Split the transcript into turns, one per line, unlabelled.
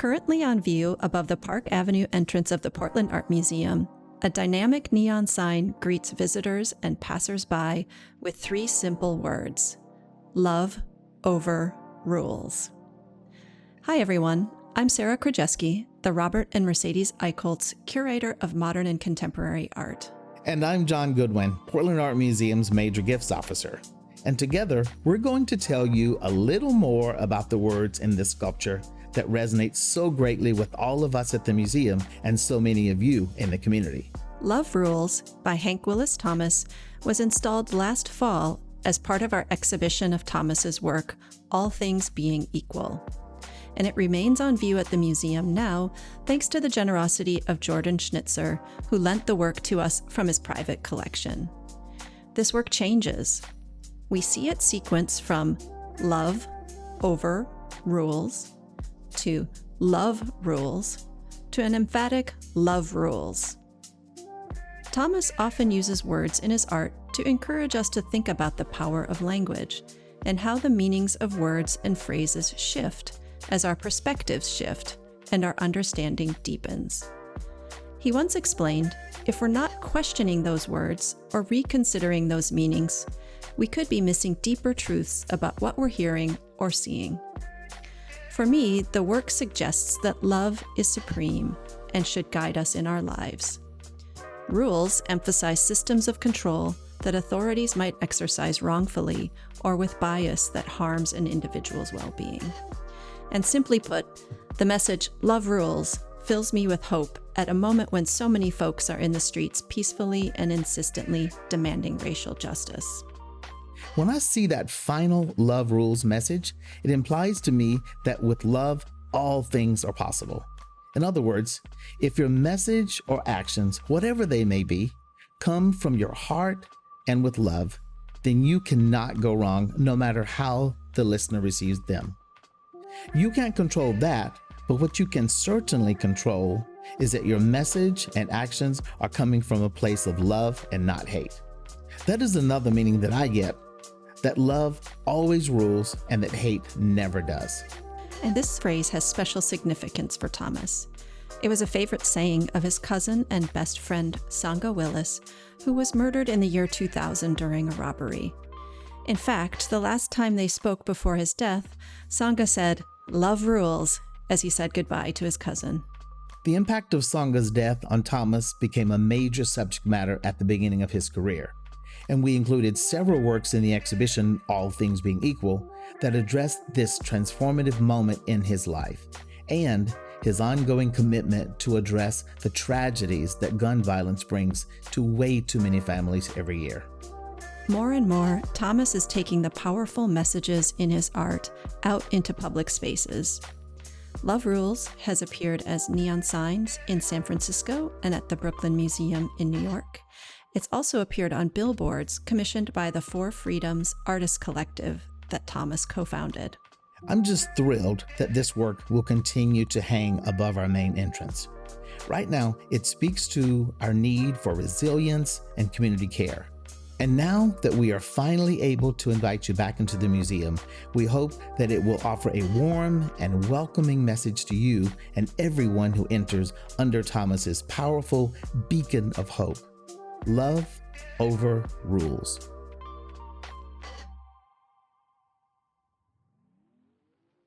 Currently on view above the Park Avenue entrance of the Portland Art Museum, a dynamic neon sign greets visitors and passers-by with 3 simple words: love over rules. Hi everyone, I'm Sarah Krajewski, the Robert and Mercedes Eichholz Curator of Modern and Contemporary Art.
And I'm John Goodwin, Portland Art Museum's Major Gifts Officer. And together, we're going to tell you a little more about the words in this sculpture that resonates so greatly with all of us at the museum and so many of you in the community.
Love Rules by Hank Willis Thomas was installed last fall as part of our exhibition of Thomas's work, All Things Being Equal. And it remains on view at the museum now thanks to the generosity of Jordan Schnitzer, who lent the work to us from his private collection. This work changes. We see it sequence from love over rules to love rules to an emphatic love rules. Thomas often uses words in his art to encourage us to think about the power of language and how the meanings of words and phrases shift as our perspectives shift and our understanding deepens. He once explained, if we're not questioning those words or reconsidering those meanings, we could be missing deeper truths about what we're hearing or seeing. For me, the work suggests that love is supreme and should guide us in our lives. Rules emphasize systems of control that authorities might exercise wrongfully or with bias that harms an individual's well-being. And simply put, the message, love rules, fills me with hope at a moment when so many folks are in the streets peacefully and insistently demanding racial justice.
When I see that final love rules message, it implies to me that with love, all things are possible. In other words, if your message or actions, whatever they may be, come from your heart and with love, then you cannot go wrong no matter how the listener receives them. You can't control that, but what you can certainly control is that your message and actions are coming from a place of love and not hate. That is another meaning that I get, that love always rules and that hate never does.
And this phrase has special significance for Thomas. It was a favorite saying of his cousin and best friend, Sangha Willis, who was murdered in the year 2000 during a robbery. In fact, the last time they spoke before his death, Sangha said, "Love rules," as he said goodbye to his cousin.
The impact of Sangha's death on Thomas became a major subject matter at the beginning of his career, and we included several works in the exhibition, All Things Being Equal, that addressed this transformative moment in his life and his ongoing commitment to address the tragedies that gun violence brings to way too many families every year.
More and more, Thomas is taking the powerful messages in his art out into public spaces. Love Rules has appeared as neon signs in San Francisco and at the Brooklyn Museum in New York. It's also appeared on billboards commissioned by the Four Freedoms Artist Collective that Thomas co-founded.
I'm just thrilled that this work will continue to hang above our main entrance. Right now, it speaks to our need for resilience and community care. And now that we are finally able to invite you back into the museum, we hope that it will offer a warm and welcoming message to you and everyone who enters under Thomas's powerful beacon of hope. Love over rules.